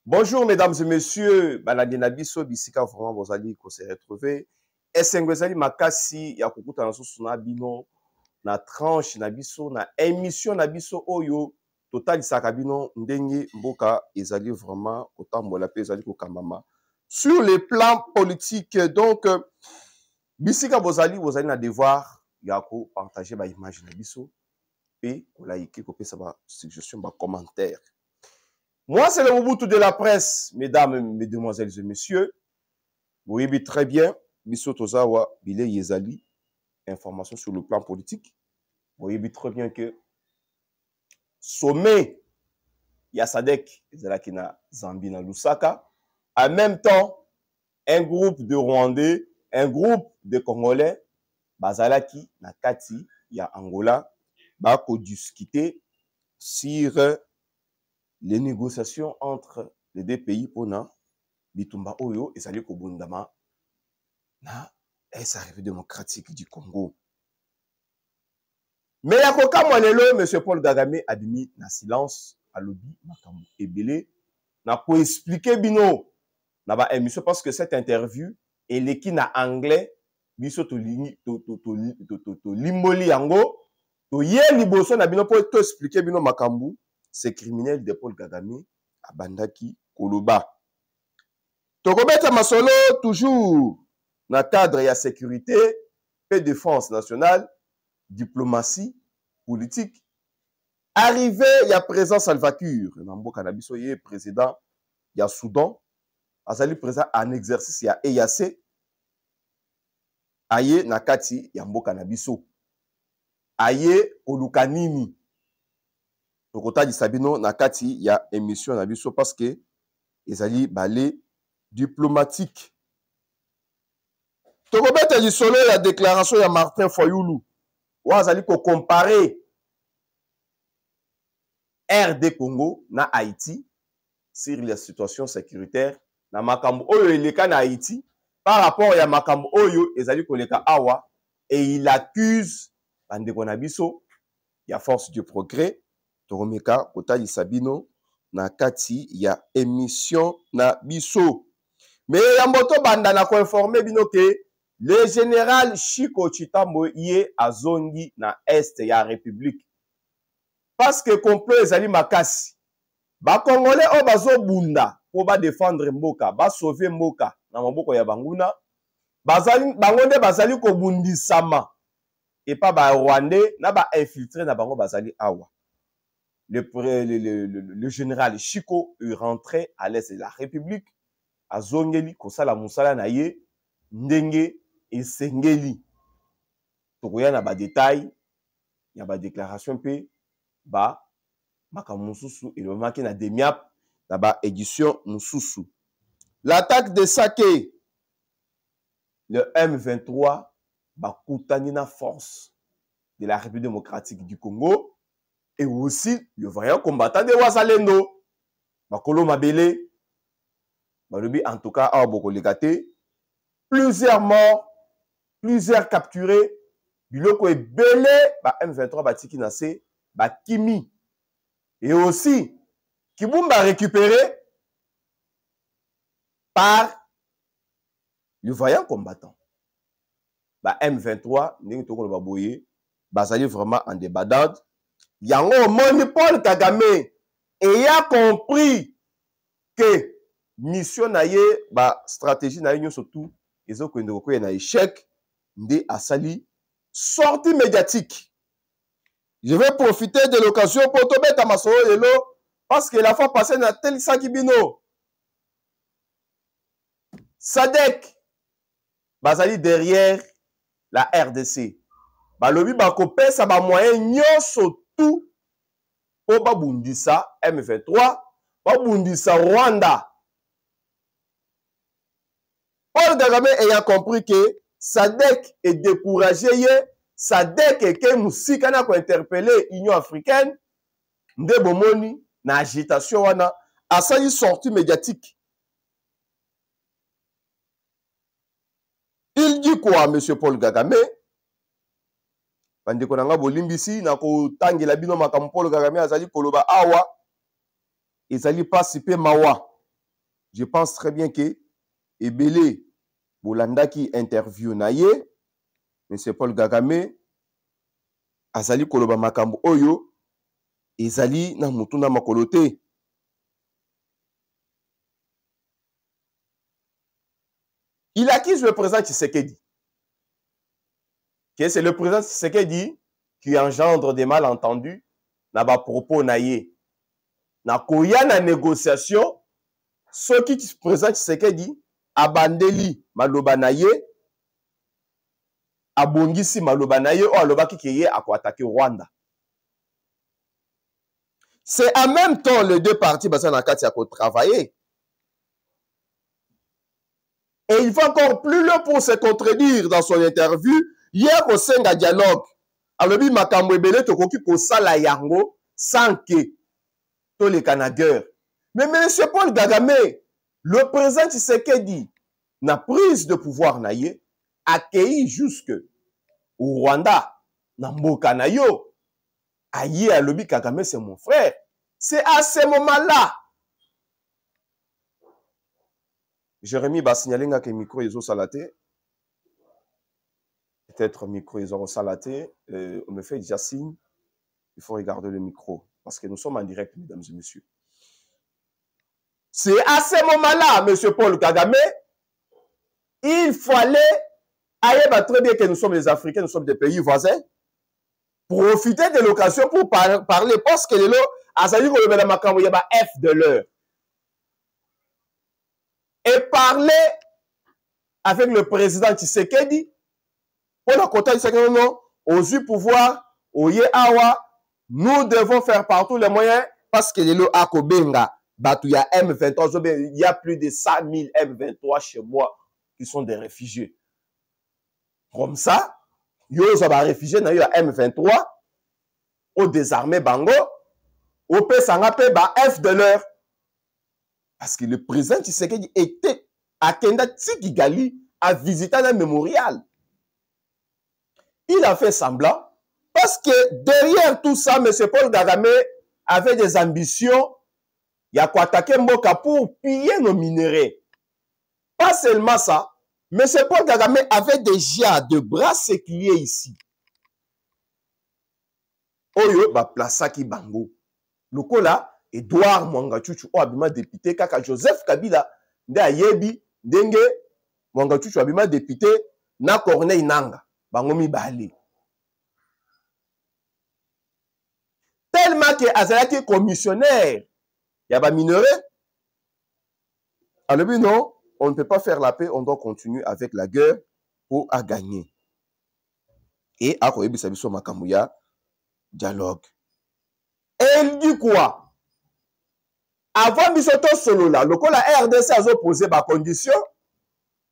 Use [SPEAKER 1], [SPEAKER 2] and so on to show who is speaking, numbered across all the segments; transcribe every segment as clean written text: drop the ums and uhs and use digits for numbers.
[SPEAKER 1] Bonjour mesdames et messieurs, baladi na biso bisika vraiment bozali ko se retrouver. Esengo ezali makasi ya kokuta na susu na bino na tranche na biso na émission na biso oyo totalisaka bino ndenge mboka ezali vraiment kotambola pe ezali kokambama sur le plan politique. Donc bisika bozali na devoir ya ko partager ba image na biso pe ko like ko pesa ba suggestion ba commentaire. Moi, c'est le Mobutu de la presse, mesdames, mesdemoiselles et messieurs. Vous voyez très bien, Bisso Tozawa, Bile Yezali, information sur le plan politique. Vous voyez très bien que sommet, Yasadek, Zalakina, Zambina, Lusaka. En même temps, un groupe de Rwandais, un groupe de Congolais, Bazalaki, Nakati, ya Angola, Bako discuter sur les négociations entre les deux pays pour na bitumba oyo ezali kobundama na République démocratique du Congo. Mais ya kokamwa lelo monsieur Paul Kagame abimi na silence alobi makambo ebele na ko expliquer bino na ba émission parce que cette interview eleki na anglais biso to limboli yango to ye liboso na bino po to expliquer bino makambo. C'est criminel de Paul Kagame à Bandaki Koloba. Tokobeta Masolo, toujours dans le cadre de la sécurité, et défense nationale, diplomatie, politique. Arrivé, il y a présent Salva Kiir, Nambo Kanabiso, il est président, il y a Soudan, Azali président en exercice, il y a EAC, Aye Nakati, il y a Mbo Kanabiso, Aye Olukanimi. Tokota di Sabino Nakati, il y a émission na biso parce que ezali balé diplomatique. Tokobeta di solo la déclaration ya Martin Fayulu. Wa azali ko comparer RD Congo na Haïti sur la situation sécuritaire na makambo oyo eleka na Haïti par rapport ya makambo oyo ezali koleka awa et il accuse bandeko na biso ya force du progrès Toromeka Kotali Sabino na kati ya émission na biso. Mais yamboto banda na ko informer bino ke le général Chiko Chitambo yé azongi na est ya République. Parce que complot ezali makasi. Ba Congolais o bazo bunda po ba défendre mboka, ba sauver mboka na maboko ya banguna. Bazali bangonde bazali ko bundisama et pas ba Rwandais na ba infiltrer na bango bazali awa. Le général Chiko est rentré à l'est de la République à Zongeli, Kosala Moussala Naye, Ndenge et Sengeli. Tokoya na ba détail, il y a ba déclaration P, ba Makamususu et le maki na Demiap, na ba édition Mususu. L'attaque de Saké, le M23, ba Koutanina force de la République démocratique du Congo. Et aussi le vaillant combattant de Wazalendo. Bakolo Mabele. Balobi en tout cas à Bokolegate. Plusieurs morts, plusieurs capturés. Biloko est belé. M23 batiki nase. Kimi. Et aussi, Kibumba récupéré par le vaillant combattant. M23, n'est-ce pas Bazali vraiment en débandade. Yango moni Paul Kagame et a compris que mission na ye ba stratégie na ye surtout ezo ko ndeko na échec nde asali sortie médiatique. Je vais profiter de l'occasion pour te mettre à ma solo lelo parce que la fois passée na tel sakibino Sadek bazali derrière la RDC. Balobi ba kopesa ba moyen nyonso tout pour babundisa M23, babundisa Rwanda. Paul Kagame ayant compris que Sadek est découragé, Sadek est que Moussika n'a pas interpellé l'Union africaine, nde bomoni na agitation wana, a ça une sortie médiatique. Il dit quoi, monsieur Paul Kagame? Bandeko nanga bolimbisi na ko tangela bino makambo Paul Kagame azali koloba awa ezali pasi pe mawa je pense très bien que ebele bolandaki interview na ye M. Paul Kagame azali koloba makambo oyo ezali na mutu na makolo te. Il accuse le président Tshisekedi que c'est le président Tshisekedi qui engendre des malentendus na ba propos na ye. Na koya na négociation soki président Tshisekedi abandeli maloba na ye abongisi maloba na ye o alobaki ke ye akoatake Rwanda. C'est en même temps les deux parties basa na kati ya ko travailler. Et il va encore plus loin pour se contredire dans son interview. Hier au sein d'un dialogue, alobi makambo ebele tokoki kosala yango sans que tous les Canadiens. Mais M. Paul Kagame, le président Tshisekedi, na prise de pouvoir na ye, accueilli jusque au Rwanda, na mboka na yo, aye alobi Kagame c'est mon frère. C'est à ce moment-là. Jérémy va signaler que le micro est salaté. Peut-être micro est salaté. On me fait déjà signe. Il faut regarder le micro. Parce que nous sommes en direct, mesdames et messieurs. C'est à ce moment-là, M. Paul Kagame, il fallait, très bien que nous sommes les Africains, nous sommes des pays voisins, profiter de l'occasion pour parler, parce que les lots, à ça dit qu'on le met dans il y a F de l'heure. Et parler avec le président Tshisekedi pour la côté Tshisekedi, non, aux yeux pouvoir, au Awa, nous devons faire partout les moyens parce que les lots à Kobenga, il y a M23, il y a plus de 100 000 M23 chez moi qui sont des réfugiés. Comme ça, il y a des réfugiés dans le M23, au désarmé Bango, au P-Sangape, F de l'heure. Parce que le président Tshisekedi était à Kenda Tsikigali à visiter un mémorial. Il a fait semblant parce que derrière tout ça, M. Paul Kagame avait des ambitions. Il y a quoi attaquer Mboka pour piller nos minéraux. Pas seulement ça, M. Paul Kagame avait déjà de bras séculiers ici. Oyo, ba plaça ki bango. Lokola, Edouard Mwangachuchu o abima député kaka Joseph Kabila nde ayebi ndenge Mwangachuchu abima député na Corneille Nanga bango mibale. Tellement que azalaki commissionnaire ya ba minerai. Alors non, on ne peut pas faire la paix, on doit continuer avec la guerre pour à gagner. Et à koyebi sabiso makambo ya dialogue. Et il dit quoi? Avant Bisoto Solola, le la RDC a posé des conditions.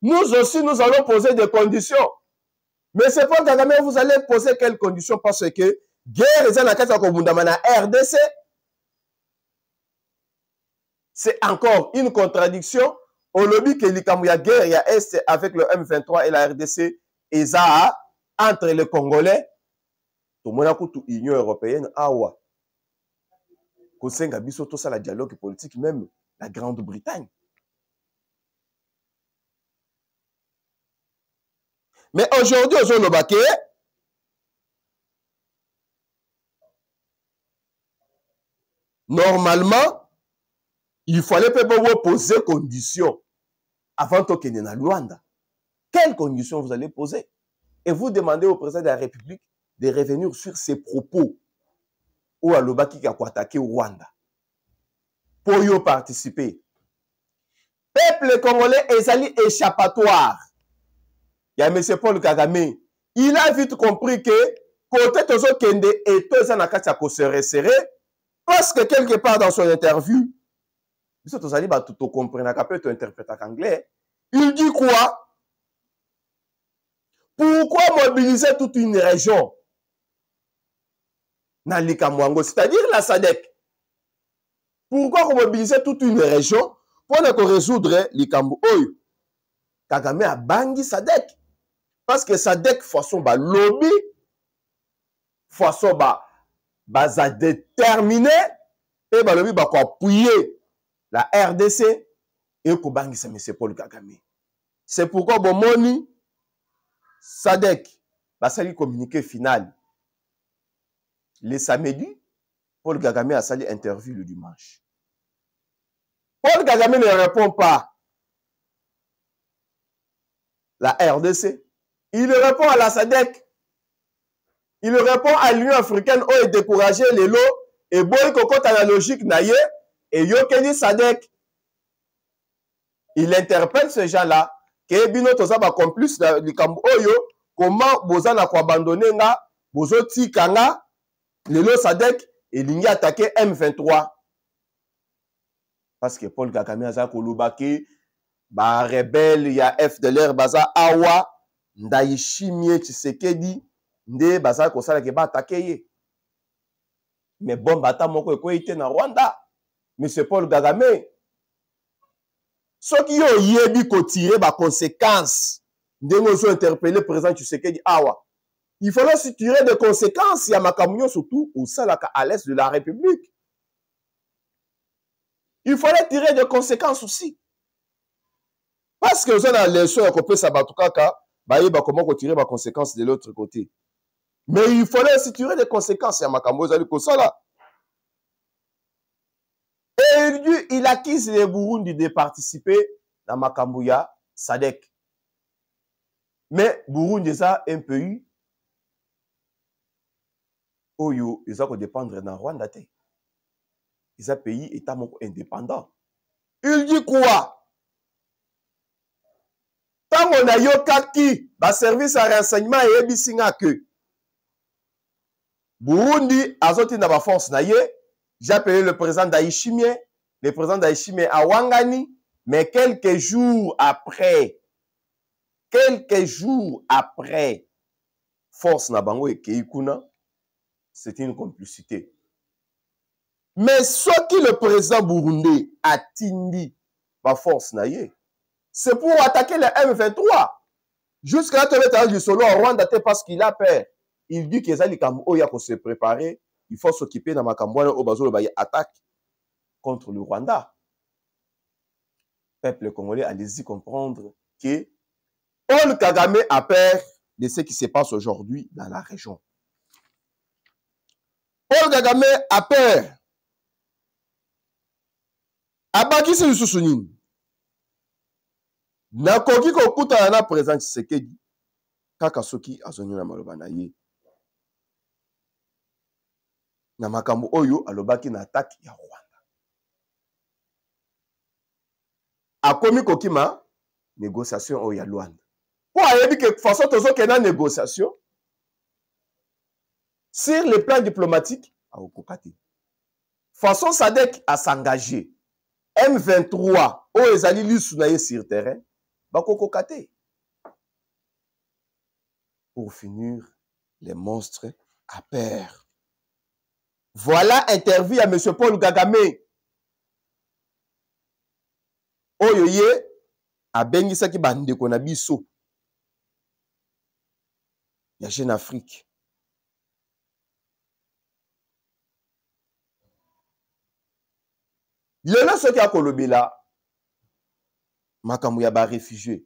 [SPEAKER 1] Nous aussi, nous allons poser des conditions. Mais c'est pas Kagame, vous allez poser quelles conditions? Parce que guerre est la carte de RDC. C'est encore une contradiction. Au lobby que l'Ikamouya guerre, il y a Est avec le M23 et la RDC, et ça, entre les Congolais, tout le monde a l'Union européenne, awa. Kosenga biso tout ça la dialogue politique, même la Grande-Bretagne. Mais aujourd'hui, au Zolobake, normalement, il fallait poser conditions avant de quitter na Luanda. Quelles conditions vous allez poser? Et vous demandez au président de la République de revenir sur ses propos ou à l'Obaki qui a attaqué au Rwanda. Pour y participer. Peuple congolais est allé échappatoire. Il y a M. Paul Kagame. Il a vite compris que côté Tozo Kende et Tozo Nakata se resserrer parce que quelque part dans son interview, il dit quoi? Pourquoi mobiliser toute une région? C'est-à-dire la SADC. Pourquoi mobiliser toute une région pour ne résoudre les Kambo? Kagame a bangi SADC. Parce que SADC, façon ba lobby, façon ba déterminé, et ba lobby ba appuyer la RDC et kobangisa M. Paul Kagame. C'est pourquoi bomoni Sadek basali communiqué final le samedi. Paul Kagame a sali interview le dimanche. Paul Kagame ne répond pas. La RDC, il répond à la SADC, il répond à l'Union africaine où est découragé les lots et boy kokota la logique naye et yokeni SADC. Il interpelle ces gens-là que bino toza ba complice na likambo oyo comment bozana ko abandonner nga bozo tika nga lelo SADC et lingi attaquer M23 parce que Paul Kagame aza kolubaki ba rebelle ya FDLR baza awa Ndayishimiye Tshisekedi nde baza kosala ke ba attaquer ye mais bon bata moko ekoite na Rwanda Monsieur Paul Kagame soki yo yebi ko tirer ba conséquences ndenge zo interpeller président Tshisekedi awa il faut aussi tirer des conséquences ya makamyo surtout au salaka à l'est de la République. Il fallait tirer des conséquences aussi. Parce que vous avez la leçon à copier ça, comment tirer les conséquences de l'autre côté. Mais il fallait aussi tirer des conséquences. Et il acquise les Burundi de participer dans Makambouya SADC. Mais Burundi, c'est un pays où ils ont dépendre de Rwanda. Ils ont un pays état indépendant. Il dit quoi? Tant on a yokaki, ba service à renseignement et ebisinga que Burundi a sorti dans la force naye, j'ai appelé le président Ndayishimiye, le président Ndayishimiye à Wangani, mais quelques jours après, force na bango et Keikuna, c'était une complicité. Mais ce qui le président burundais a tindi ba force naye, c'est pour attaquer le M23. Jusqu'à là, du solo en Rwanda, parce qu'il a peur. Il dit qu'il y a se préparer. Il faut s'occuper dans ma campagne au bazo de attaque contre le Rwanda. Peuple congolais, allez-y comprendre que Paul Kagame a peur de ce qui se passe aujourd'hui dans la région. Paul Kagame a peur. Abaki se sousounine. Nakoki kokuta na président Tshisekedi kaka soki azonyo na maloba na ye na makambo oyo alobaki na attaque ya Rwanda akomi kokima négociation oyo ya Luanda po ayebi ke façon tozokenda négociation sur le plan diplomatique akokoka te façon SADC à s'engager M23 oyo ezali lisu na ye sur terrain Bakokokate. Pour finir, les monstres à peur. Voilà interview à M. Paul Kagame. Oyoye, a bengisaki bande konabiso. Ya Jeune Afrique. Lelo soki akolobela makambo ya ba réfugié.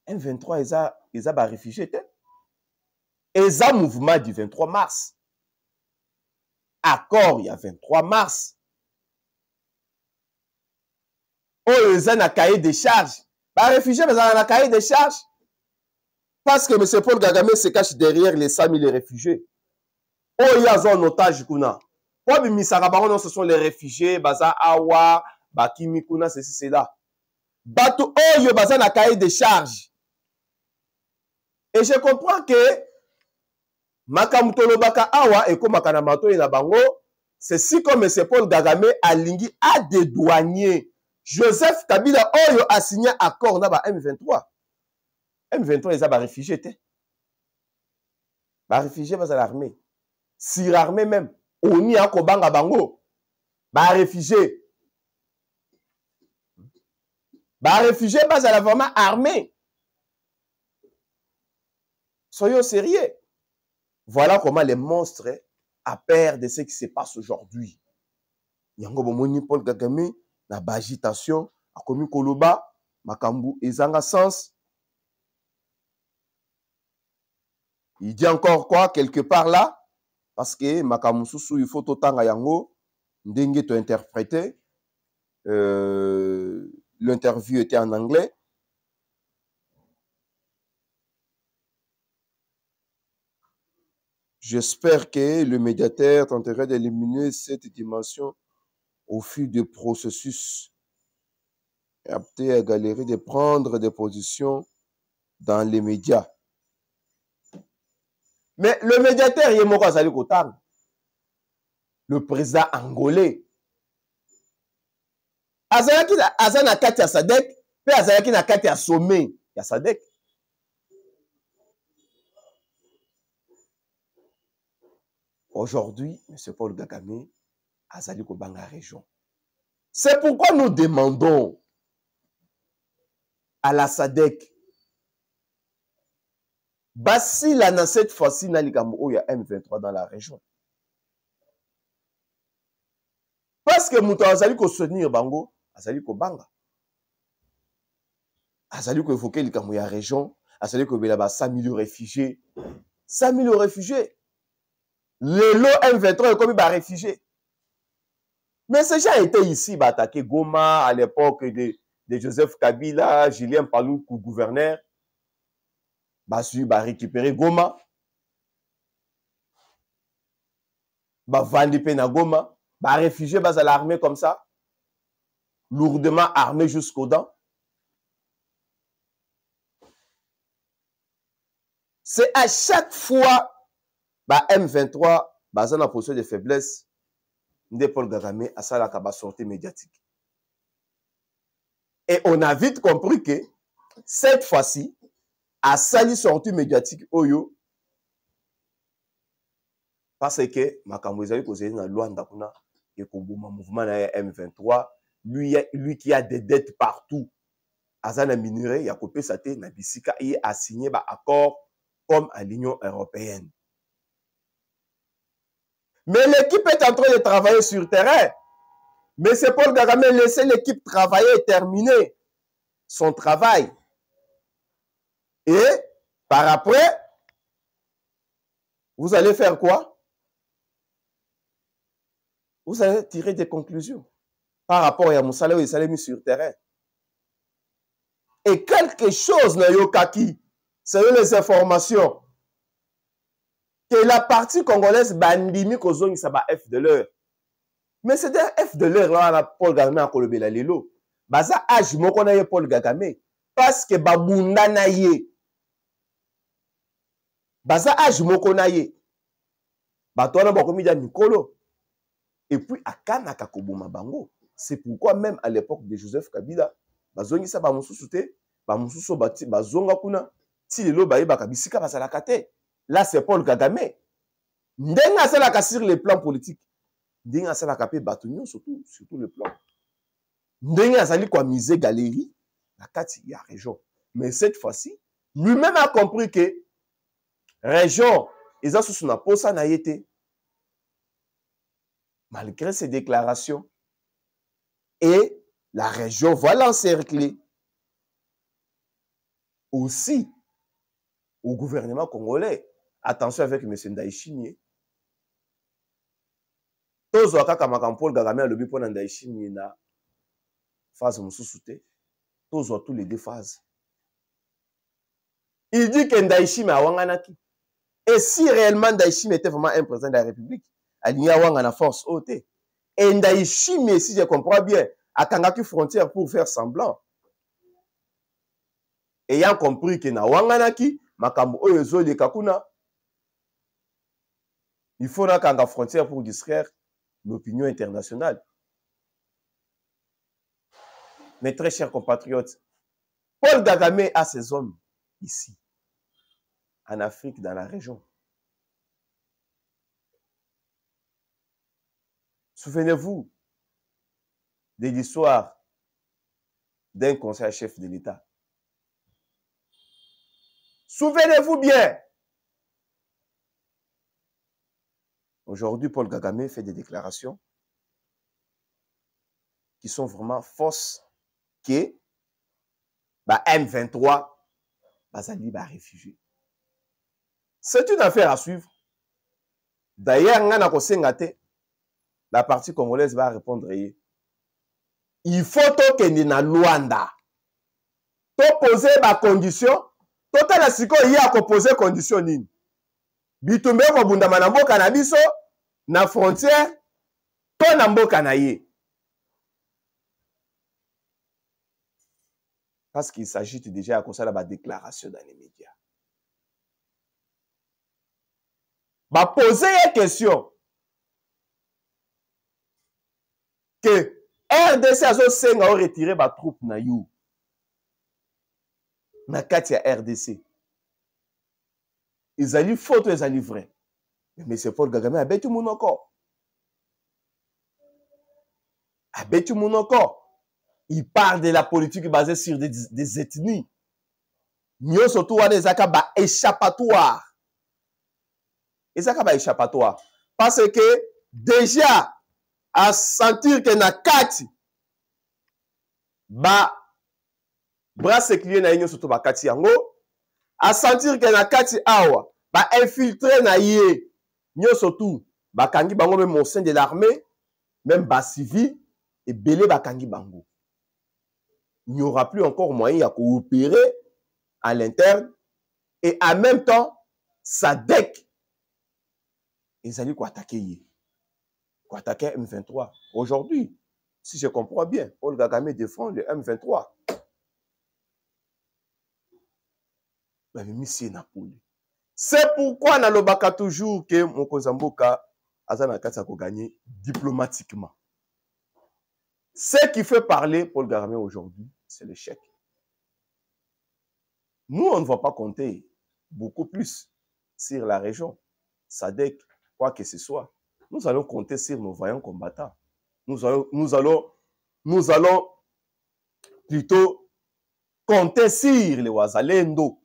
[SPEAKER 1] M23 eza ba réfugié te. Eza mouvement du 23 mars. Accord il y a 23 mars. Oh, eza na cahier de charges. Ba réfugié mais na cahier de charges. Parce que M. Paul Kagame se cache derrière les 100 000 réfugiés. Oh, il y a un otage kuna. Oh, bimisaka bango ce sont les réfugiés, baza awa, bakimi kuna, c'est là. Bato oyo baza na cahier de charge. Et je comprends que makamutolo baka awa et comme makana mato na bango, c'est si comme M. Paul Kagame alingi a dédouanier Joseph Kabila oyo a signé accord na ba M23. M23 ils a ba réfugié te. Ba réfugié baza l'armée. Sur armée même, oni a kobanga bango. Ba réfugié. Bah, réfugiés, bas à la vraiment armée. Soyons sérieux. Voilà comment les monstres a peur de ce qui se passe aujourd'hui. Yango bomoni Paul Kagame na agitation akomi koloba makambu ezanga sens. Il dit encore quoi quelque part là, parce que makambu susu il faut totanga yango ndenge to interpréter. L'interview était en anglais. J'espère que le médiateur tenterait d'éliminer cette dimension au fil du processus et apté à galérer de prendre des positions dans les médias. Mais le médiateur, il est le président angolais. Azalaki na kati ya Sadek, pe azalaki na kati ya sommet ya Sadek. Aujourd'hui, M. Paul Kagame azali ko banga région. C'est pourquoi nous demandons à la Sadek basila na cette fois-ci na likambo oyo ya M23 dans la région. Parce que muto azali ko soutenir bango, azali ko banga. Azali ko évoquer likambo ya région, azali ko bela ba 100 000 réfugiés. 100 000 réfugiés. Le lot M23 est comme des réfugiés. Mais ces gens étaient ici, attaquer Goma à l'époque de Joseph Kabila, Julien Palou, gouverneur. Récupérer Goma. Vandi na Goma. Réfugiés à l'armée comme ça. Lourdement armés jusqu'aux dents. C'est à chaque fois M23 en position de faiblesse. De Paul Kagame à ça la sortie médiatique. Et on a vite compris que cette fois-ci, à sali sortie médiatique oyo, parce que makambo ezali kozeli na Luanda kuna et koboma mouvement na M23, lui qui a des dettes partout, azana minerai ya kopesa te na bisika et a signé ba accord comme à l'Union européenne. Mais l'équipe est en train de travailler sur terrain. Mais c'est Paul Kagame laisser l'équipe travailler et terminer son travail. Et par après, vous allez faire quoi? Vous allez tirer des conclusions par rapport à Moussala où il s'est mis sur terrain. Et quelque chose n'a yokaki, selon les informations, que la partie congolaise bandimi kozongi sa ba F de l'heure. Mais c'est un F de l'heure là, Paul Kagame a kolobela lelo. Baza âge moko na ye Paul Kagame parce que babunda na ye. Baza âge moko na ye. Batona bakomi dia mikolo. Et puis akana kakoboma bango. C'est pourquoi même à l'époque de Joseph Kabila, bazongi sa ba mususu te, ba mususu bati bazonga kuna ti lelo baye bakabisika basalaka te. Là c'est Paul Kagame. Ndenga salaka sur le plan politique. Ndenga salaka pe batunyo surtout le plan. Ndenga sali kwa mise galerie la kati ya région. Mais cette fois-ci, lui-même a compris que région eza susu na posa na yete. Malgré ces déclarations, et la région va l'encercler. Aussi, au gouvernement congolais, attention avec M. Ndayishimiye. Tozo akaka makambo Paul Kagame alobi pona Ndayishimiye na phase mosusu te. Tozo tous les deux phases. Il dit que Ndayishimiye awanganaki. Et si réellement Ndayishimiye était vraiment un président de la République, aligné à la force haute. Et Ndayishimiye, si je comprends bien, à Kangaki frontière pour faire semblant. Ayant compris que na wanganaki, makambo oyo de kakuna, il faut na Kanga frontière pour distraire l'opinion internationale. Mes très chers compatriotes, Paul Kagame a ses hommes ici, en Afrique, dans la région. Souvenez-vous de l'histoire d'un conseiller chef de l'État. Souvenez-vous bien. Aujourd'hui, Paul Kagame fait des déclarations qui sont vraiment fausses que ba M23 bazali ba réfugié. C'est une affaire à suivre. D'ailleurs, ngana ko sengate la partie congolaise va répondre. Il faut que ni na Luanda. To poser ma condition. Totala siko yi a ko poser condition nini. Bitumbe ko bundama na mboka na biso na frontière to na mboka na ye. Parce qu'il s'agit déjà à cause de la déclaration dans les médias. Bah poser une question que RDC a retiré ba troupe na you. Na kati ya RDC. Ils allaient photo, ils allaient vrai. Mais c'est Paul Kagame a betu monoko. A betu monoko. Il parle de la politique basée sur des ethnies. Nous surtout des akaba échappatoire. Et ça ba échappatoire parce que déjà à sentir que na kati ba brasse client na ño surtout ba kati yango à sentir que na kati awa ba infiltrer na yé ño surtout ba kangi bango même au sein de l'armée même ba civil et belé ba kangi bango. Il n'y aura plus encore moyen de coopérer à l'interne et en même temps SADC ils allaient quoi attaquer M23 aujourd'hui. Si je comprends bien, Paul Kagame défend le M23. C'est pourquoi na lobaka toujours que Mokozamboka Azana Katsa ko gagner diplomatiquement. Ce qui fait parler Paul Kagame aujourd'hui, c'est l'échec. Nous, on ne va pas compter beaucoup plus sur la région, SADC, quoi que ce soit. Nous allons compter sur nos vaillants combattants. Nous allons plutôt compter sur les Wazalendo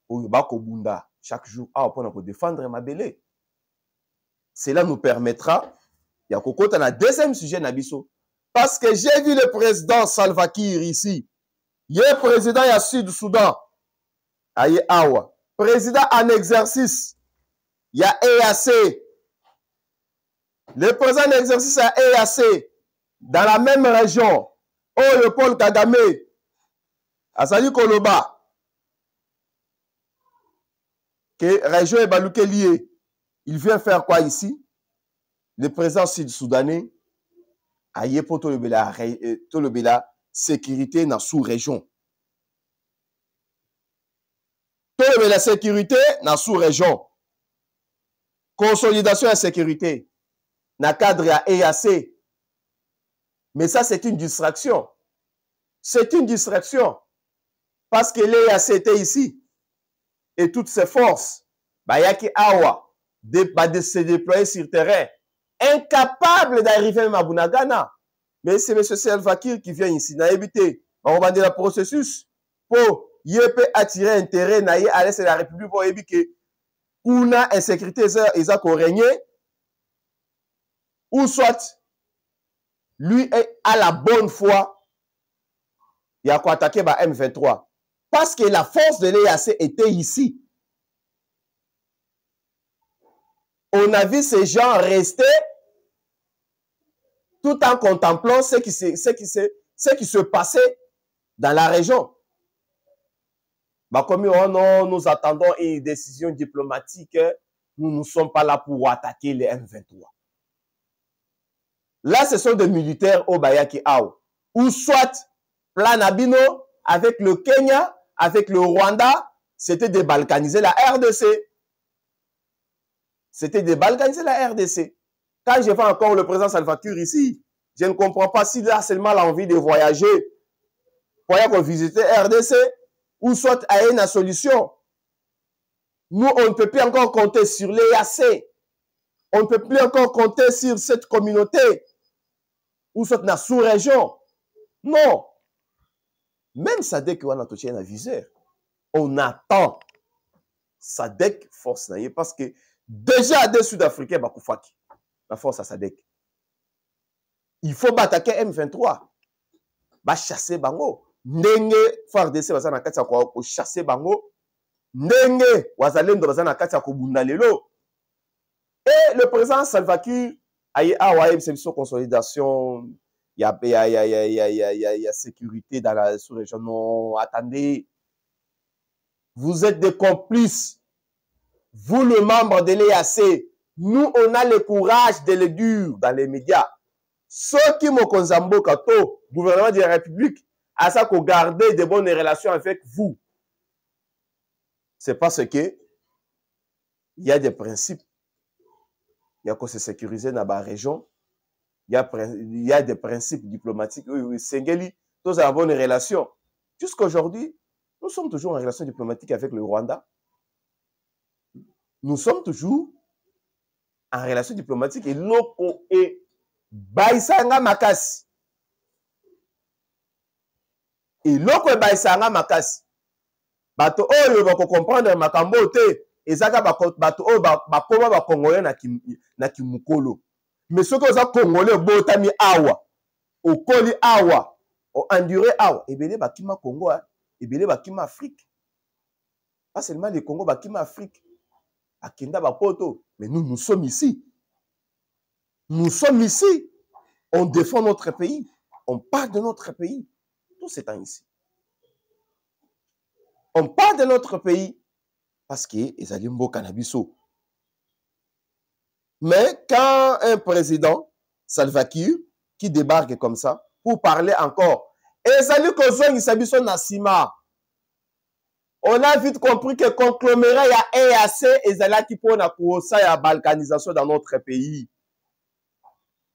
[SPEAKER 1] au Bakobunda chaque jour pour défendre Mabélé. Cela nous permettra, il y a Kokota na deuxième sujet Nabiso, parce que j'ai vu le président Salva Kiir ici. Il est président du Sud-Soudan. Aye Awa. Président en exercice. Il y a EAC. Le président en exercice à EAC. Dans la même région. Oh, le Paul Kagame. Asali Koloba. Que région est balouke liée. Il vient faire quoi ici? Le président sud-soudanais. Aye pour Tolobela. Sécurité dans sous-région. La sécurité dans la sous-région. Consolidation de la sécurité. Dans le cadre à EAC. Mais ça, c'est une distraction. C'est une distraction. Parce que l'EAC était ici. Et toutes ses forces, Bayaki Awa, de se déployer sur le terrain. Incapable d'arriver même à Bunagana. Mais c'est M. Salva Kiir qui vient ici. N'a évité. On va dire le processus pour il peut attirer intérêt naïe à l'est de la République pour éviter que kuna insécurité ils ont régné ou soit lui est à la bonne foi il y a quoi attaquer M23 parce que la force de l'EAC était ici. On a vu ces gens rester tout en contemplant ce qui se passait dans la région. Bah, comme oh non, nous attendons une décision diplomatique, nous ne sommes pas là pour attaquer les M23. Là, ce sont des militaires au Bayaki Ao. Ou soit, plan Abino, avec le Kenya, avec le Rwanda, c'était de balkaniser la RDC. C'était de balkaniser la RDC. Quand je vois encore le président Salva Kiir ici, je ne comprends pas s'il a seulement l'envie de voyager pour visiter RDC, ou soit à une solution. Nous, on ne peut plus encore compter sur l'EAC. On ne peut plus encore compter sur cette communauté. Ou soit dans la sous-région. Non. Même SADC, on a touché un viseur. On attend SADC force. Parce que déjà, des Sud-Africains, la force à SADC. Il faut attaquer M23. ba chasser bango ndenge FARDC baza na kati ya ko chasser bango ndenge wazalendo baza na kati ya kobunda lelo. Et le président Salva Kiir aye awa c'est une consolidation, il y a sécurité dans la sous-région. Non, attendez, vous êtes des complices, vous le membre de l'EAC. Nous on a le courage de le dire dans les médias. Ceux qui m'ont konzambo kato gouvernement de la République à ça qu'on garder de bonnes relations avec vous. C'est parce que il y a des principes. Il y a qu'on se sécuriser dans la région. Il y a des principes diplomatiques. Oui, Sengeli, tous ont bonne relation. Jusqu'aujourd'hui, nous sommes toujours en relation diplomatique avec le Rwanda. Nous sommes toujours en relation diplomatique et l'oko est Baïsanga Makasi. Et l'oko est Baïsanga Makasi. Bato oyo bako comprendre makambo te ezaka bato oyo bakoma ba Congolais na kimukolo. Mais ce que vous avez Congolais botami awa, okoli awa, o enduré awa, ebele bakima Congo, ebele bakima Afrique. Pas seulement les Congo bakima Afrique. Akenda bapoto, mais nous sommes ici. Nous sommes ici. On défend notre pays. On parle de notre pays. Tout ce temps ici. On parle de notre pays parce qu'ils allaient au cannabis. Mais quand un président, Salva Kiir, qui débarque comme ça, pour parler encore, et salut Kozouan Isabiso Nassima, on a vite compris que conglomérat, il y a EAC et Zala qui pour la balkanisation dans notre pays.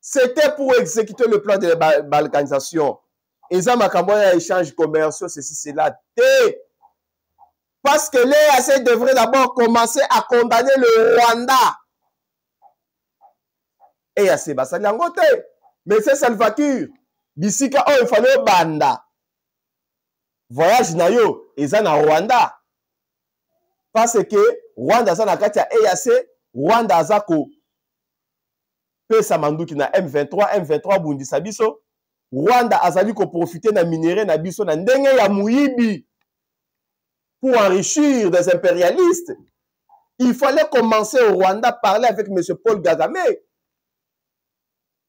[SPEAKER 1] C'était pour exécuter le plan de balkanisation. Et ça, Makamboya, échange commerciaux, ceci, cela. Parce que l'EAC devrait d'abord commencer à condamner le Rwanda. EAC, bah, ça l'angote. Mais c'est Salva Kiir. Bisika, oh, il fallait banda. Voyage nayo, et ça na Rwanda. Parce que Rwanda, ça na katia EAC, Rwanda, zako. Pesa manduki na M23 bundisa biso. Rwanda, azali ko profiter na minéraux na biso na ndenge ya muibi. Pour enrichir des impérialistes, il fallait commencer au Rwanda, parler avec M. Paul Kagame,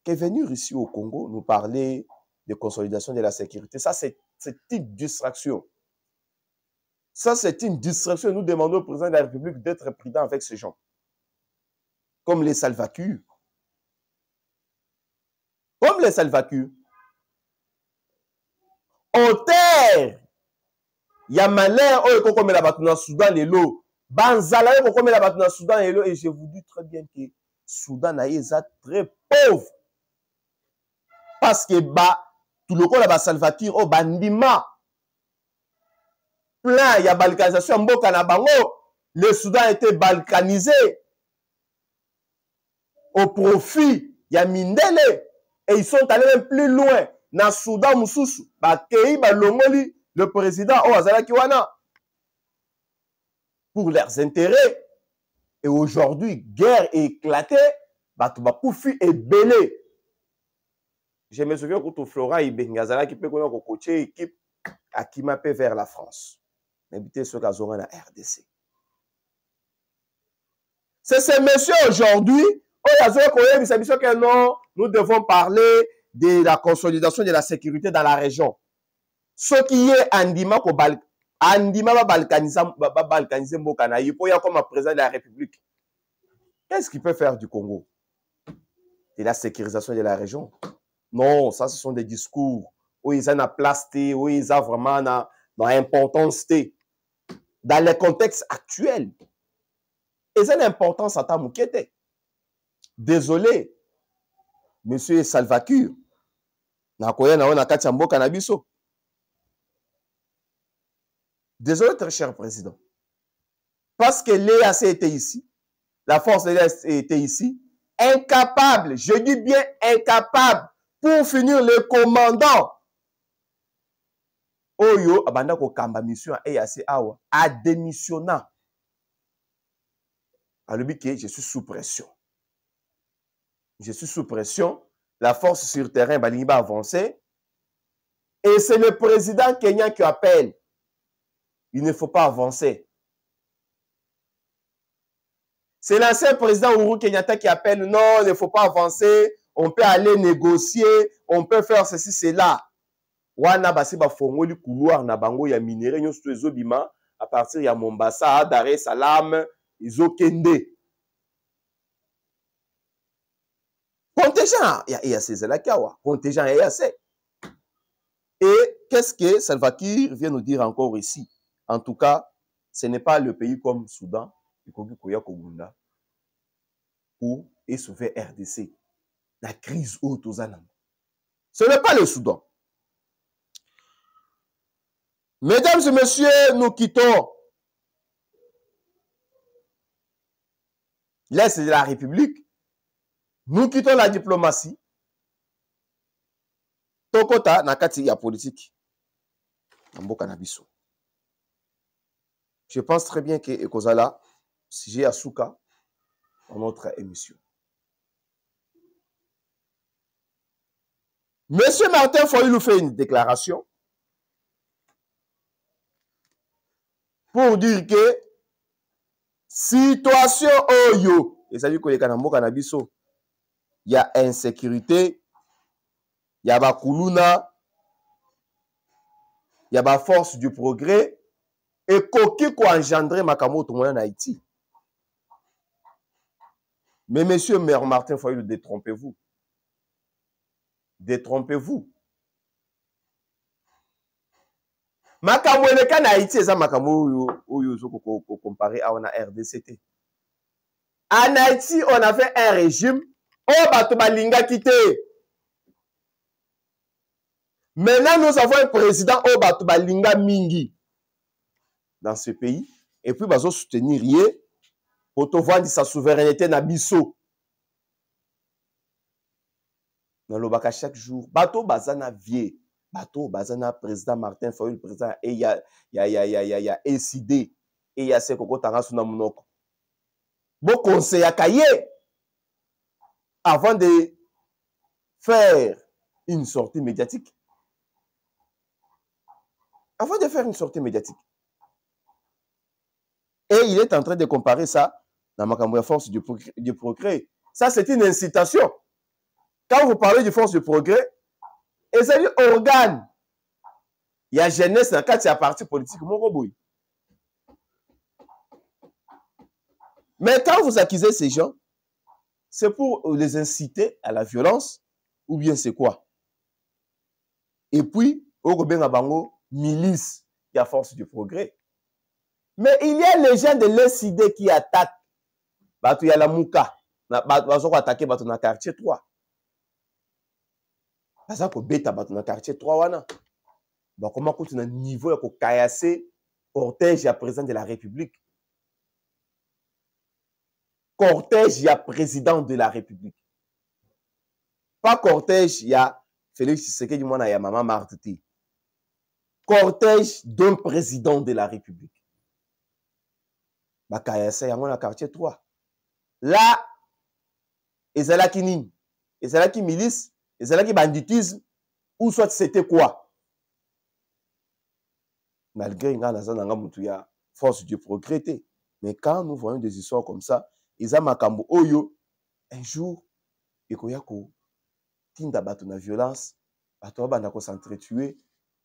[SPEAKER 1] qui est venu ici au Congo nous parler de consolidation de la sécurité. Ça, c'est une distraction. Ça, c'est une distraction. Nous demandons au président de la République d'être prudent avec ces gens. Comme les Salva Kiir. Comme les Salva Kiir. On terre. Il y a malheur, oh, il y a des gens Soudan, les lots. Banzala, il y a des gens Soudan, les lots. Et je vous dis très bien que Soudan est très pauvre. Parce que tout le monde a Salva Kiir, oh, bandima. Plein, il y a balkanisation. Mboka na bango, le Soudan a été balkanisé. Au profit, il y a Mindele. Et ils sont allés même plus loin. Dans Soudan, Moussous, Kei, Lomoli. Le président, oh, Azala Kiwana, pour leurs intérêts. Et aujourd'hui, guerre est éclatée, Batoubapufi est belé. Je me souviens que Florent Ibengazala qui peut connaître coacher équipe à qui m'a fait vers la France. N'habitez ce cas dans la RDC. C'est ce monsieur aujourd'hui, que non, nous devons parler de la consolidation de la sécurité dans la région. Ce qui est Andima va balkaniser Mbokana, il peut y avoir comme président de la République. Qu'est-ce qu'il peut faire du Congo? Et la sécurisation de la région? Non, ça ce sont des discours où ils ont la place, où ils ont vraiment dans l'importance. Dans le contexte actuel. Et c'est l'importance à Tamoukete. Désolé, monsieur Salva Kiir. Désolé, très cher président. Parce que l'EAC était ici, la force de l'Est était ici, incapable, je dis bien incapable, pour finir le commandant. Oyo, abanda ko kamba mission à EAC awa, a démissionnant. Alors, je suis sous pression. Je suis sous pression. La force sur terrain, va avancer. Et c'est le président kenyan qui appelle. Il ne faut pas avancer. C'est l'ancien président Uhuru Kenyatta qui appelle. Non, il ne faut pas avancer. On peut aller négocier. On peut faire ceci, cela. Wana basi ba fongoli couloir na bango ya minéraux nyonso ezobima à partir ya Mombasa, Dar es Salaam, izokende. Contingent, il y a ces Elakawa. Contingent, il y a ces. Et qu'est-ce que Salva Kiir vient nous dire encore ici? En tout cas, ce n'est pas le pays comme Soudan, ou et sauver RDC. La crise haute aux Anam. Ce n'est pas le Soudan. Mesdames et messieurs, nous quittons l'Est de la République. Nous quittons la diplomatie. Tokota nakati ya politique. Je pense très bien que Ekozala, sujet à Souka, dans notre émission. Monsieur Martin Fayulu nous fait une déclaration pour dire que situation oyo, et ça dit que les Kanambo Kanabiso, il y a insécurité, il y a Bakuluna, il y a la force du progrès, et Koki ko engendré Makamoto en Haïti. Mais monsieur Maire Martin Fayulu, détrompez-vous. Détrompez-vous. Makambo en Haïti, c'est Makambo comparé à la RDCT. En Haïti, on a fait un régime. Oh, Batobalinga quitté. Maintenant, nous avons un président Oh Batobalinga Mingi dans ce pays. Et puis, ils vont soutenir Rié pour vendre sa souveraineté na biso. Dans le Baka chaque jour, Bato Bazana vie. Bato Bazana président Martin Fayulu président et il y a SID et il y a ce Koko Tangasuna Monoko. Bon conseil à Kaye avant de faire une sortie médiatique. Avant de faire une sortie médiatique. Et il est en train de comparer ça dans ma force du progrès. Ça, c'est une incitation. Quand vous parlez de force du progrès, et c'est un organe. Il y a jeunesse dans le cadre de la parti politique. Mais quand vous accusez ces gens, c'est pour les inciter à la violence ou bien c'est quoi? Et puis, au Bango, milice, il y a force du progrès. Mais il y a les gens de l'SID qui attaquent. Il y a la Mouka. Ils ont attaqué dans le quartier 3. Parce que bêta dans le quartier 3. Comment on a un niveau de caillasser cortège à président de la République? Cortège, il y a président de la République. Pas cortège, il y a Félix Tshisekedi, il y a Maman Martiti. Cortège d'un président de la République. Bakayasa, il y a un quartier 3. Là, Ezalaki Nini, Ezalaki milice, Ezalaki banditisme, ou soit c'était quoi? Malgré la force du progrès. Mais quand nous voyons des histoires comme ça, Eza Makambo Oyo, un jour, Ekoyako, Tinda Batuna violence, Batoba Nako s'entretuer.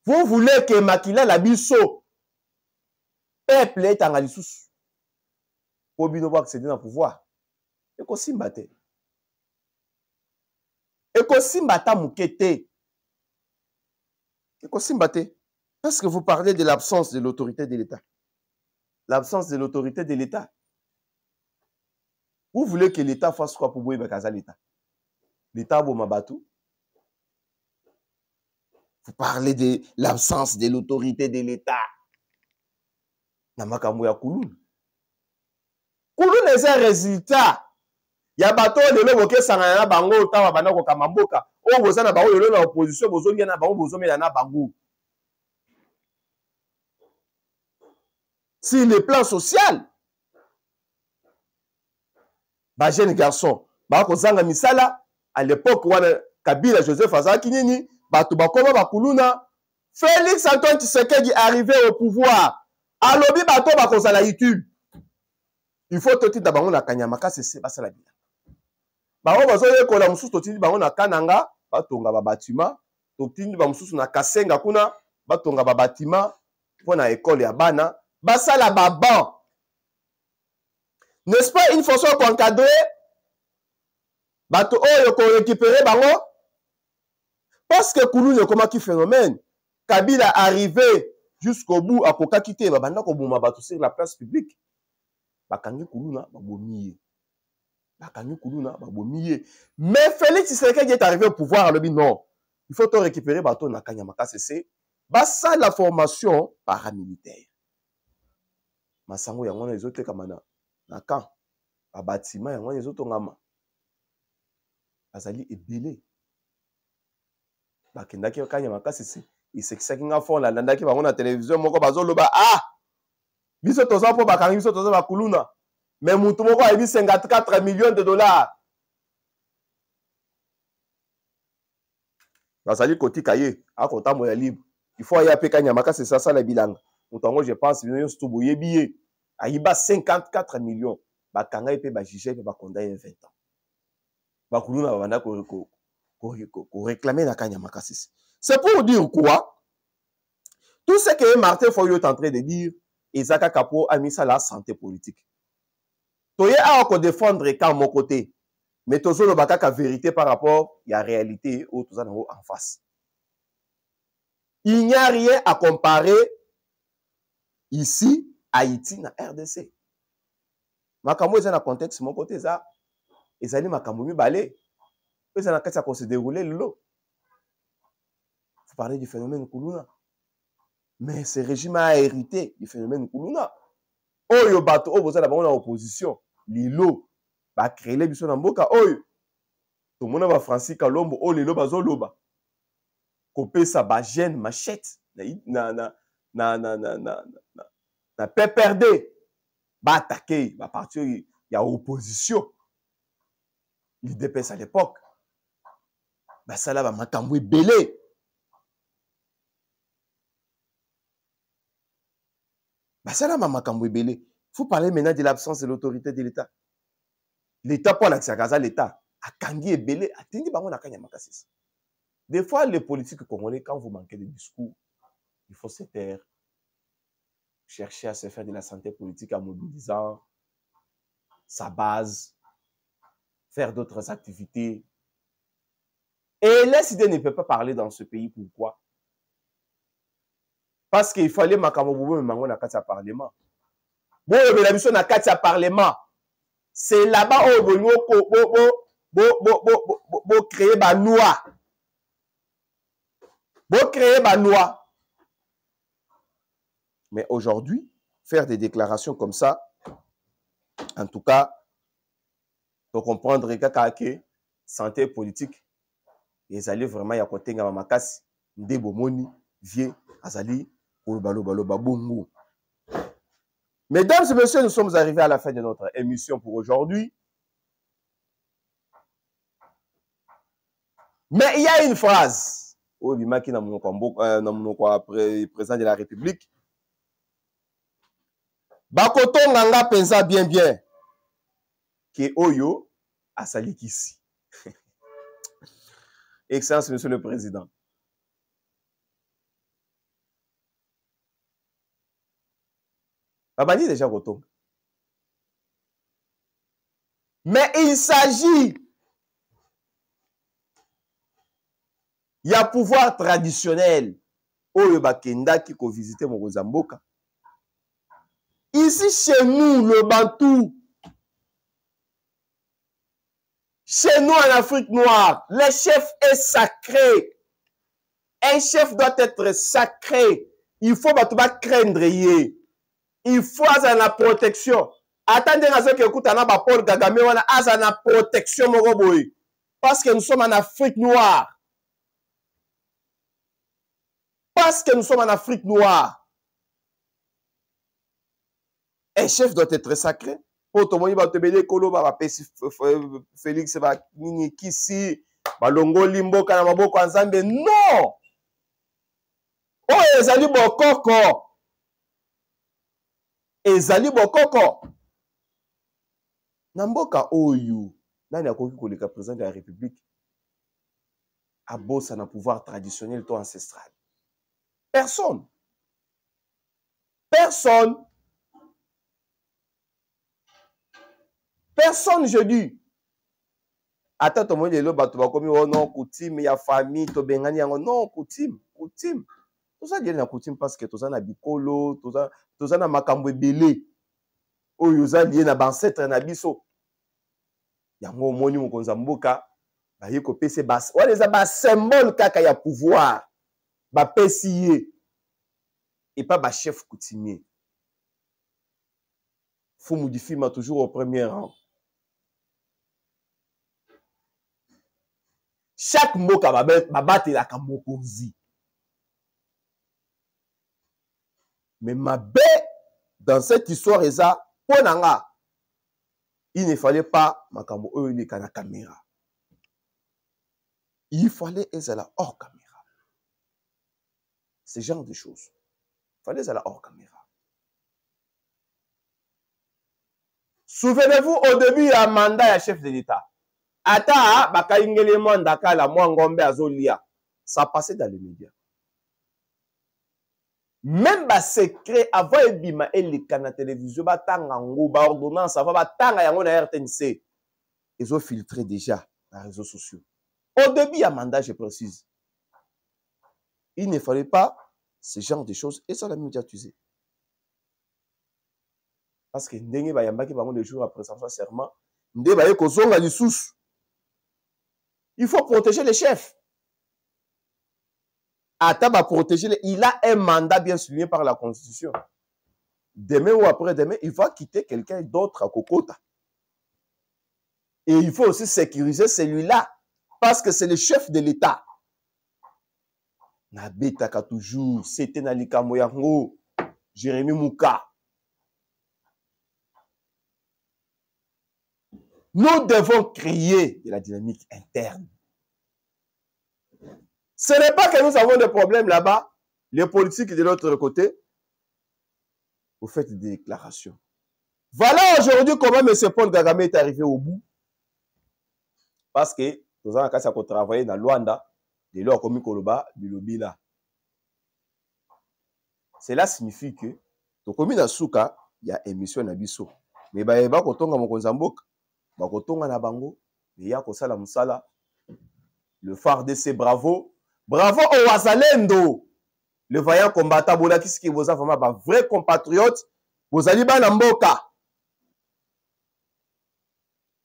[SPEAKER 1] Vous voulez que Makila la biso, peuple est en alisous, pour bien accéder au pouvoir. Eko Simbate. Eko Simbata Moukete. Eko Simbate. Parce que vous parlez de l'absence de l'autorité de l'État. L'absence de l'autorité de l'État. Vous voulez que l'État fasse quoi pour vous Bakaza l'État? L'État Bomabatou. Vous parlez de l'absence de l'autorité de l'État. Namakamou ya Kouloun. Kouloun est un résultat. Il y a bateau de l'eau sangana bango tawa banako kamamboka. O bozana bango yolo na opposition bozongi na bango bozomi na bango. Sur le plan social, ba jeune garçon, ba ko zanga misala à l'époque wana Kabila Joseph Azaki nini, ba to bakoma ba kuluna Félix Antoine Tshisekedi arrivé au pouvoir. Alobi bato bakozala YouTube. Il faut tout de bango na kanyamaka c'est basala bien. Bango bazoye kola mususu totindi bango na kananga batonga ba bâtiment, totindi ba mususu na kasenga kuna batonga ba bâtiment pour na école ya bana, basala ba banc. N'est-ce pas une façon pour encadrer bato oyo ko récupérer bango? Parce que Kouloune comment qui phénomène Kabila arrivé jusqu'au bout à koka kité ba banda ko boma bato sur la place publique. Bakangi Koulouna babomiye. Bakangi Koulouna babomiye. Mais Félix Tshisekedi est arrivé au pouvoir, le non. Il faut te récupérer bateau na Kanyamaka CC. Basa la formation paramilitaire. Masango yango les autres kamana na camp. Ba bâtiment yango les autres ngama. Azali ebele. Bakendaki Kanyamaka CC. Il s'excite nga fond la landaki bango na télévision moko bazoloba biso toza po bakangi biso toza bakuluna. Mais mutu moko ayebi 54 millions de dollars. Bazali kotika ye, akotambo ya libre. Il faut ya peka nyamaka c'est ça la bilanga. Mutango je pense bino to boyebi ye. Ayiba 54 millions. Bakanga epe ba juger pe ba condamner 20 ans. Bakuluna babanda ko réclamer na kanyamaka c'est. C'est pour dire quoi? Tout ce que Martin Fayot est en train de dire, Isaka Kapo a mis ça la santé politique. Toye a encore défendre quand mon côté, mais tozo le baka vérité par rapport à la réalité ou tout ça en face. Il n'y a rien à comparer ici, Haïti, na RDC. Makambo est dans le contexte, mon côté ça, ils allaient makambo mi balé, ils allaient ça se dérouler le lot. Faut parler du phénomène Koulouna. Mais ce régime a hérité du phénomène Koulouna. Oyo bato o boza la bango na opposition. Lilo ba créer les biso na mboka oyo. To mona ba Francis Kalombo o lilo bazo loba. Kopesa ba gêne machette na PPRD ba attaquer ba parti ya opposition. Il dépasse à l'époque. Ba sala ba makambo belé. Il faut parler maintenant de l'absence de l'autorité de l'État. L'État pour l'accès à l'État. A Kangi et Belé, a Tindi Bango na Kanyamaka. Des fois, les politiques congolais, quand vous manquez de discours, il faut se taire, chercher à se faire de la santé politique en mobilisant sa base, faire d'autres activités. Et les idées ne peuvent pas parler dans ce pays. Pourquoi? Parce qu'il fallait Makamobobo Mango na Katia Parlement. Bon, la mission na Katia Parlement. C'est là-bas où vous créez ma loi. Vous créez ma loi. Mais aujourd'hui, faire des déclarations comme ça, en tout cas, pour comprendre que santé politique, ils allaient vraiment y a côté de Mamakasi, Ndebomoni, Vie, Azali. Mesdames et messieurs, nous sommes arrivés à la fin de notre émission pour aujourd'hui. Mais il y a une phrase, président de la République, Bakoto Nganga pensa bien, que Oyo a sali ici. Excellence, monsieur le président. Babani déjà Koto. Mais il s'agit, il y a pouvoir traditionnel. Oyo bakenda qui ko visiter Mozamboka. Ici chez nous, le Bantou, chez nous en Afrique noire, le chef est sacré. Un chef doit être sacré. Il faut craindre. Il faut avoir la protection. Attendez, Paul Kagame, on a la protection. Parce que nous sommes en Afrique noire. Parce que nous sommes en Afrique noire. Un chef doit être sacré. Félix Kisi, Balongo Limbo, Kanamaboko Nzambe. Non! oyo ezali bokoko, ezali bokoko. Na mboka oyo nani akoki koleka président de la République abosa na pouvoir traditionnel to ancestral? Personne. Personne. Personne, je dis. Ata to moye lo bato bakomi o non coutume ya famille to bengani yango non coutume, coutume. Tout ça na coutume parce que toza na bikolo, toza na makambo ebele. Oyo za lié na ancêtre na biso. Yango moni mokonzi mboka baye ko pese bas. Wana eza ba symbole kaka ya pouvoir. Ba pesi ye. Et pas ba chef coutumier. Faut modifier ma toujours au premier rang. Chaque mboka babatelaka mokonzi. Mais mabe dans cette histoire eza ponanga. Il ne fallait pas makambo oyo leka na caméra. Il fallait ezala hors caméra. Ce genre de choses. Il fallait ezala hors caméra. Souvenez-vous au début ya mandat ya chef de l'État. Ata bakaingele mandaka la ngombe azolia. Ça passait dans les médias. Même bas secret avant ebima eleka na télévision batanga ngo ba ordonnance avant batanga yango na RTNC. Ils ont filtré déjà les réseaux sociaux. Au début à mandat, je précise. Il ne fallait pas ce genre de choses et ça l'a médiatisé. Parce que ndenge ba yambaki bango les jours après sa serment, ndé ba yeko zonga lisusu. Il faut protéger les chefs. Ataba protéger les... Il a un mandat bien souligné par la Constitution. Demain ou après-demain, il va quitter quelqu'un d'autre à Kokota. Et il faut aussi sécuriser celui-là. Parce que c'est le chef de l'État. Nabetaka toujours. C'était Nalika Moyango. Jérémy Mouka. Nous devons créer de la dynamique interne. Ce n'est pas que nous avons des problèmes là-bas. Les politiques de l'autre côté, vous faites des déclarations. Voilà aujourd'hui comment M. Paul Kagame est arrivé au bout. Parce que nous avons travaillé dans Luanda, de l'or comme Koloba, Bilobila. Cela signifie que, comme dans Souka, il y a émission Nabiso. Mais il y a le phare de ces bravo. Bravo au Wazalendo. Le vaillant combattant, vous avez qui vous a vraiment un vrai compatriote. Vous allez bien en Mboka.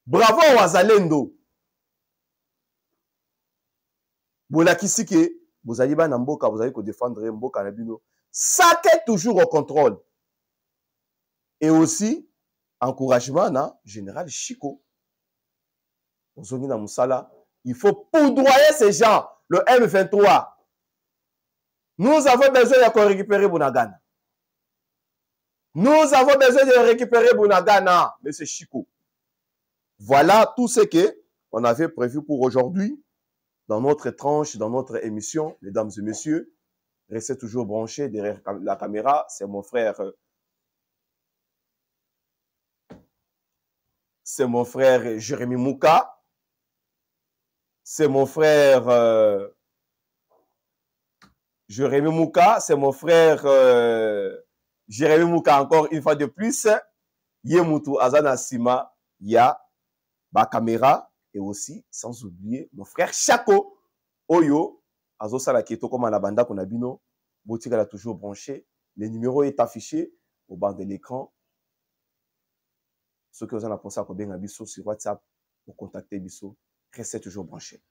[SPEAKER 1] Bravo au Wazalendo. Vous avez qui vous allez bien en Mboka, vous allez défendre Mboka Nabino. Ça est toujours au contrôle. Et aussi, encouragement, na général Chico. Il faut poudroyer ces gens. Le M23. Nous avons besoin de récupérer Bunagana. Nous avons besoin de récupérer Bunagana, M. Chico. Voilà tout ce qu'on avait prévu pour aujourd'hui. Dans notre tranche, dans notre émission, mesdames et messieurs. Restez toujours branchés derrière la caméra. C'est mon frère. C'est mon frère Jérémy Mouka. C'est mon frère Jérémy Mouka. C'est mon frère Jérémy Mouka encore une fois de plus. Yemutu Azana Sima. Ya ba caméra. Et aussi, sans oublier, mon frère Chako. Oyo. Azo Salakieto comme à la banda qu'on a bino. Boutique a toujours branché. Le numéro est affiché au bas de l'écran. Ceux qui ont pensé à Koben Abisso sur WhatsApp pour contacter Bisso, restez toujours branchés.